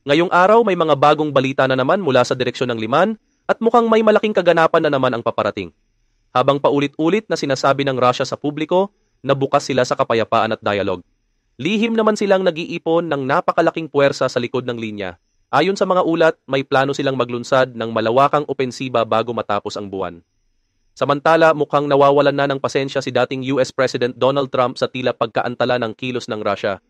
Ngayong araw may mga bagong balita na naman mula sa direksyon ng Liman at mukhang may malaking kaganapan na naman ang paparating. Habang paulit-ulit na sinasabi ng Russia sa publiko na bukas sila sa kapayapaan at dialogue. Lihim naman silang nag-iipon ng napakalaking puwersa sa likod ng linya. Ayon sa mga ulat, may plano silang maglunsad ng malawakang opensiba bago matapos ang buwan. Samantala, mukhang nawawalan na ng pasensya si dating US President Donald Trump sa tila pagkaantala ng kilos ng Russia.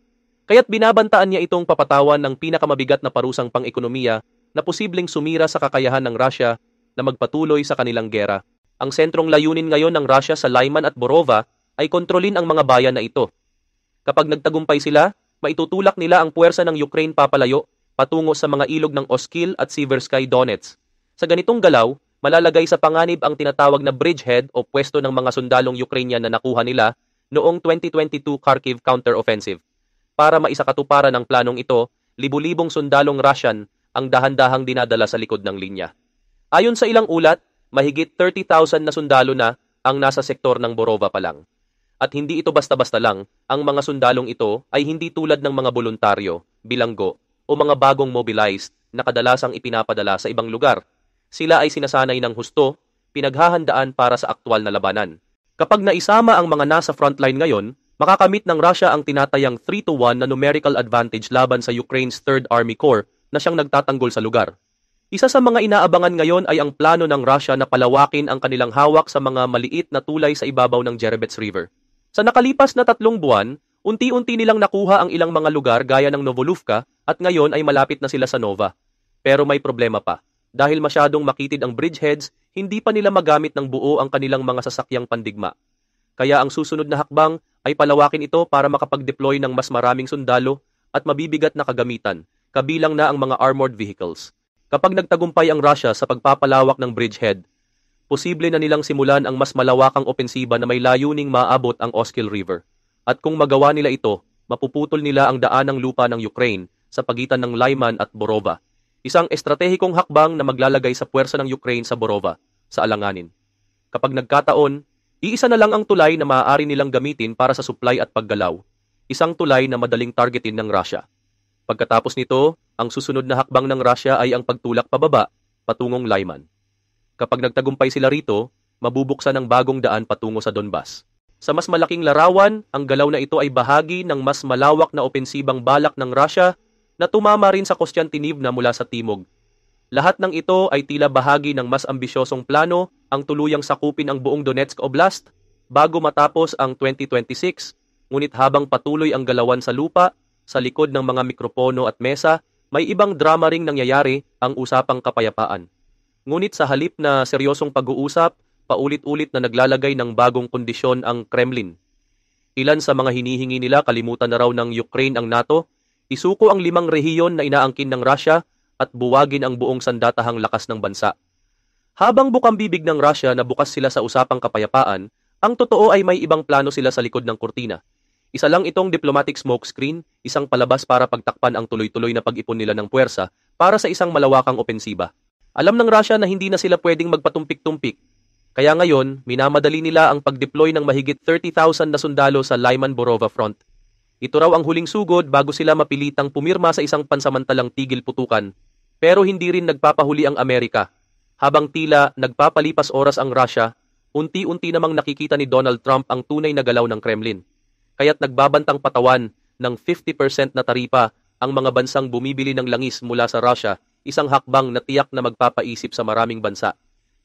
Kaya't binabantaan niya itong papatawan ng pinakamabigat na parusang pang-ekonomiya na posibleng sumira sa kakayahan ng Russia na magpatuloy sa kanilang gera. Ang sentrong layunin ngayon ng Russia sa Lyman at Borova ay kontrolin ang mga bayan na ito. Kapag nagtagumpay sila, maitutulak nila ang puwersa ng Ukraine papalayo patungo sa mga ilog ng Oskil at Siversky Donetsk. Sa ganitong galaw, malalagay sa panganib ang tinatawag na bridgehead o pwesto ng mga sundalong Ukrainian na nakuha nila noong 2022 Kharkiv counter-offensive. Para maisakatuparan ang planong ito, libu-libong sundalong Russian ang dahan-dahang dinadala sa likod ng linya. Ayon sa ilang ulat, mahigit 30,000 na sundalo na ang nasa sektor ng Borova pa lang. At hindi ito basta-basta lang, ang mga sundalong ito ay hindi tulad ng mga voluntaryo, bilanggo, o mga bagong mobilized na kadalasang ipinapadala sa ibang lugar. Sila ay sinasanay ng husto, pinaghahandaan para sa aktwal na labanan. Kapag naisama ang mga nasa frontline ngayon, makakamit ng Russia ang tinatayang 3-1 na numerical advantage laban sa Ukraine's 3rd Army Corps na siyang nagtatanggol sa lugar. Isa sa mga inaabangan ngayon ay ang plano ng Russia na palawakin ang kanilang hawak sa mga maliit na tulay sa ibabaw ng Jerebets River. Sa nakalipas na 3 buwan, unti-unti nilang nakuha ang ilang mga lugar gaya ng Novoluvka at ngayon ay malapit na sila sa Nova. Pero may problema pa. Dahil masyadong makitid ang bridgeheads, hindi pa nila magamit ng buo ang kanilang mga sasakyang pandigma. Kaya ang susunod na hakbang ay palawakin ito para makapag-deploy ng mas maraming sundalo at mabibigat na kagamitan, kabilang na ang mga armored vehicles. Kapag nagtagumpay ang Russia sa pagpapalawak ng bridgehead, posible na nilang simulan ang mas malawakang opensiba na may layuning maabot ang Oskil River. At kung magawa nila ito, mapuputol nila ang daan ng lupa ng Ukraine sa pagitan ng Lyman at Borova. Isang estratehikong hakbang na maglalagay sa puwersa ng Ukraine sa Borova, sa alanganin. Kapag nagkataon, iisa na lang ang tulay na maaari nilang gamitin para sa supply at paggalaw. Isang tulay na madaling targetin ng Russia. Pagkatapos nito, ang susunod na hakbang ng Russia ay ang pagtulak pababa, patungong Lyman. Kapag nagtagumpay sila rito, mabubuksan ang bagong daan patungo sa Donbas. Sa mas malaking larawan, ang galaw na ito ay bahagi ng mas malawak na opensibang balak ng Russia na tumama rin sa Kostiantynivka mula sa timog. Lahat ng ito ay tila bahagi ng mas ambisyosong plano ang tuluyang sakupin ang buong Donetsk Oblast bago matapos ang 2026, ngunit habang patuloy ang galawan sa lupa, sa likod ng mga mikropono at mesa, may ibang drama ring nangyayari ang usapang kapayapaan. Ngunit sa halip na seryosong pag-uusap, paulit-ulit na naglalagay ng bagong kondisyon ang Kremlin. Ilan sa mga hinihingi nila kalimutan na raw ng Ukraine ang NATO, isuko ang 5 rehiyon na inaangkin ng Russia at buwagin ang buong sandatahang lakas ng bansa. Habang bukang bibig ng Russia na bukas sila sa usapang kapayapaan, ang totoo ay may ibang plano sila sa likod ng kurtina. Isa lang itong diplomatic smokescreen, isang palabas para pagtakpan ang tuloy-tuloy na pag-ipon nila ng puwersa para sa isang malawakang opensiba. Alam ng Russia na hindi na sila pwedeng magpatumpik-tumpik. Kaya ngayon, minamadali nila ang pag-deploy ng mahigit 30,000 na sundalo sa Lyman-Borova front. Ito raw ang huling sugod bago sila mapilitang pumirma sa isang pansamantalang tigil putukan. Pero hindi rin nagpapahuli ang Amerika. Habang tila nagpapalipas oras ang Russia, unti-unti namang nakikita ni Donald Trump ang tunay na galaw ng Kremlin. Kaya't nagbabantang patawan ng 50% na taripa ang mga bansang bumibili ng langis mula sa Russia, isang hakbang na tiyak na magpapaisip sa maraming bansa.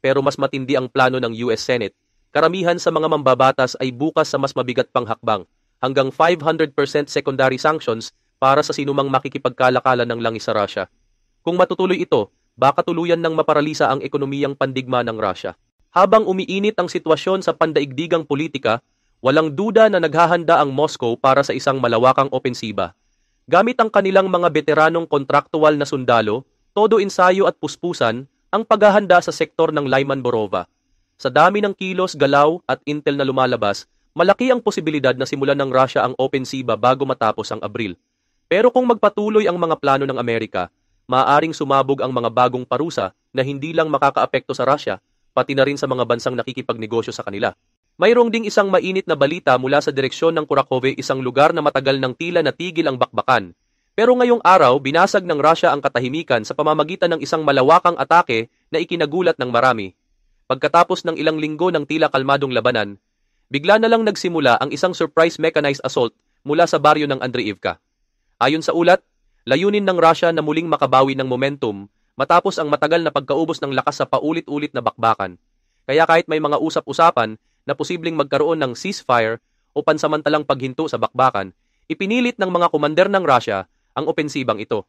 Pero mas matindi ang plano ng US Senate. Karamihan sa mga mambabatas ay bukas sa mas mabigat pang hakbang, hanggang 500% secondary sanctions para sa sinumang makikipagkalakalan ng langis sa Russia. Kung matutuloy ito, baka tuluyan ng maparalisa ang ekonomiyang pandigma ng Russia. Habang umiinit ang sitwasyon sa pandaigdigang politika, walang duda na naghahanda ang Moscow para sa isang malawakang opensiba. Gamit ang kanilang mga veteranong kontraktual na sundalo, todo ensayo at puspusan ang paghahanda sa sektor ng Lyman-Borova. Sa dami ng kilos, galaw at intel na lumalabas, malaki ang posibilidad na simulan ng Russia ang opensiba bago matapos ang Abril. Pero kung magpatuloy ang mga plano ng Amerika, maaaring sumabog ang mga bagong parusa na hindi lang makakaapekto sa Russia, pati na rin sa mga bansang nakikipagnegosyo sa kanila. Mayroong ding isang mainit na balita mula sa direksyon ng Kurakhove, isang lugar na matagal ng tila natigil ang bakbakan. Pero ngayong araw, binasag ng Russia ang katahimikan sa pamamagitan ng isang malawakang atake na ikinagulat ng marami. Pagkatapos ng ilang linggo ng tila kalmadong labanan, bigla na lang nagsimula ang isang surprise mechanized assault mula sa baryo ng Andreevka. Ayon sa ulat, layunin ng Russia na muling makabawi ng momentum matapos ang matagal na pagkaubos ng lakas sa paulit-ulit na bakbakan. Kaya kahit may mga usap-usapan na posibleng magkaroon ng ceasefire o pansamantalang paghinto sa bakbakan, ipinilit ng mga komander ng Russia ang opensibang ito.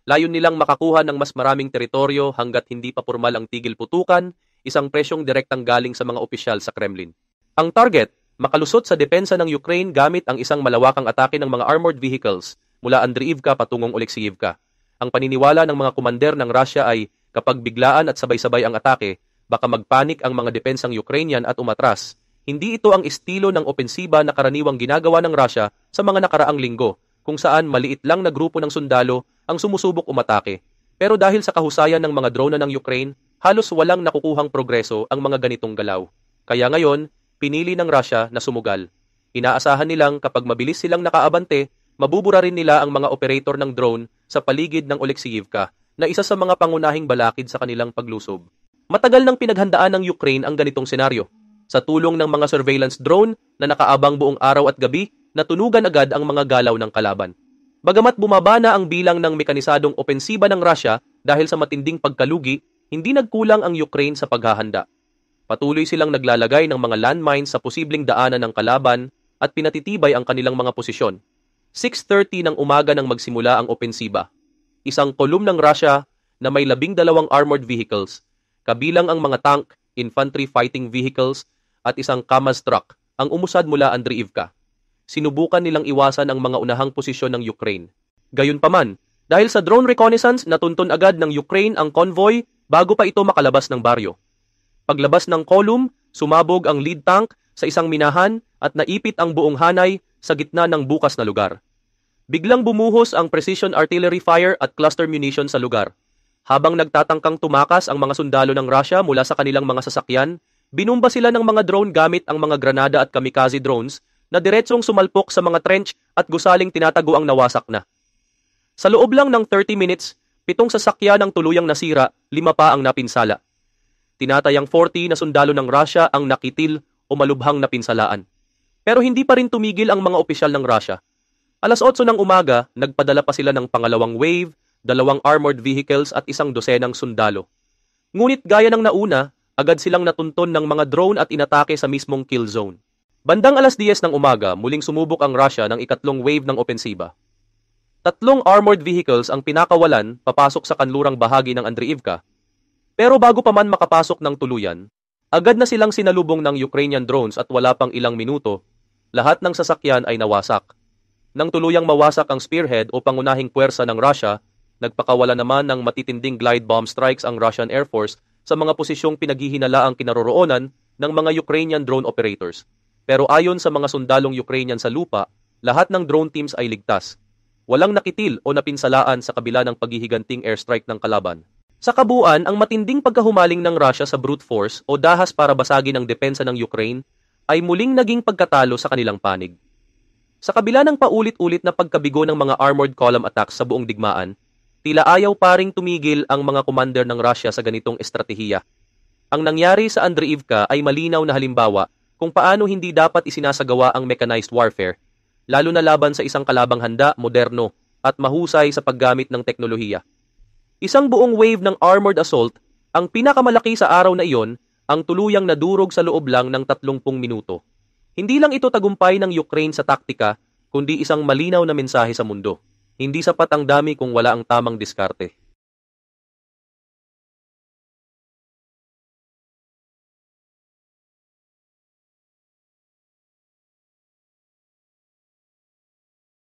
Layon nilang makakuha ng mas maraming teritoryo hanggat hindi pa pormal ang tigil putukan, isang presyong direktang galing sa mga opisyal sa Kremlin. Ang target, makalusot sa depensa ng Ukraine gamit ang isang malawakang atake ng mga armored vehicles mula Andreevka patungong Oleksiivka. Ang paniniwala ng mga komander ng Russia ay kapag biglaan at sabay-sabay ang atake, baka magpanik ang mga depensang Ukrainian at umatras. Hindi ito ang estilo ng opensiba na karaniwang ginagawa ng Russia sa mga nakaraang linggo, kung saan maliit lang na grupo ng sundalo ang sumusubok umatake. Pero dahil sa kahusayan ng mga drone ng Ukraine, halos walang nakukuhang progreso ang mga ganitong galaw. Kaya ngayon, pinili ng Russia na sumugal. Inaasahan nilang kapag mabilis silang nakaabante, mabubura rin nila ang mga operator ng drone sa paligid ng Oleksiivka na isa sa mga pangunahing balakid sa kanilang paglusob. Matagal nang pinaghandaan ng Ukraine ang ganitong senaryo. Sa tulong ng mga surveillance drone na nakaabang buong araw at gabi, natunugan agad ang mga galaw ng kalaban. Bagamat bumaba na ang bilang ng mekanisadong opensiba ng Russia dahil sa matinding pagkalugi, hindi nagkulang ang Ukraine sa paghahanda. Patuloy silang naglalagay ng mga landmines sa posibleng daanan ng kalaban at pinatitibay ang kanilang mga posisyon. 6:30 ng umaga nang magsimula ang opensiba. Isang kolum ng Russia na may 12 armored vehicles, kabilang ang mga tank, infantry fighting vehicles at isang Kamaz truck ang umusad mula Andreevka. Sinubukan nilang iwasan ang mga unahang posisyon ng Ukraine. Gayunpaman, dahil sa drone reconnaissance, natuntun agad ng Ukraine ang convoy bago pa ito makalabas ng baryo. Paglabas ng column, sumabog ang lead tank sa isang minahan at naipit ang buong hanay sa gitna ng bukas na lugar. Biglang bumuhos ang precision artillery fire at cluster munition sa lugar. Habang nagtatangkang tumakas ang mga sundalo ng Russia mula sa kanilang mga sasakyan, binumba sila ng mga drone gamit ang mga granada at kamikaze drones na diretsong sumalpok sa mga trench at gusaling tinatago ang nawasak na. Sa loob lang ng 30 minutes, 7 sasakyan ang tuluyang nasira, 5 pa ang napinsala. Tinatayang 40 na sundalo ng Russia ang nakitil o malubhang napinsalaan. Pero hindi pa rin tumigil ang mga opisyal ng Russia. Alas 8 ng umaga, nagpadala pa sila ng pangalawang wave, 2 armored vehicles at 1 dosenang sundalo. Ngunit gaya ng nauna, agad silang natunton ng mga drone at inatake sa mismong kill zone. Bandang alas 10 ng umaga, muling sumubok ang Russia ng ikatlong wave ng opensiba. 3 armored vehicles ang pinakawalan papasok sa kanlurang bahagi ng Andreevka. Pero bago pa man makapasok ng tuluyan, agad na silang sinalubong ng Ukrainian drones at wala pang ilang minuto, lahat ng sasakyan ay nawasak. Nang tuluyang mawasak ang spearhead o pangunahing puwersa ng Russia, nagpakawala naman ng matitinding glide bomb strikes ang Russian Air Force sa mga posisyong pinaghihinalaang kinaroroonan ng mga Ukrainian drone operators. Pero ayon sa mga sundalong Ukrainian sa lupa, lahat ng drone teams ay ligtas. Walang nakitil o napinsalaan sa kabila ng paghihiganting airstrike ng kalaban. Sa kabuuan, ang matinding pagkahumaling ng Russia sa brute force o dahas para basagin ang depensa ng Ukraine ay muling naging pagkatalo sa kanilang panig. Sa kabila ng paulit-ulit na pagkabigo ng mga armored column attacks sa buong digmaan, tila ayaw paring tumigil ang mga commander ng Russia sa ganitong estratehiya. Ang nangyari sa Andreevka ay malinaw na halimbawa kung paano hindi dapat isinasagawa ang mechanized warfare, lalo na laban sa isang kalabang handa, moderno, at mahusay sa paggamit ng teknolohiya. Isang buong wave ng armored assault, ang pinakamalaki sa araw na iyon, ang tuluyang nadurog sa loob lang ng 30 minuto. Hindi lang ito tagumpay ng Ukraine sa taktika, kundi isang malinaw na mensahe sa mundo. Hindi sapat ang dami kung wala ang tamang diskarte.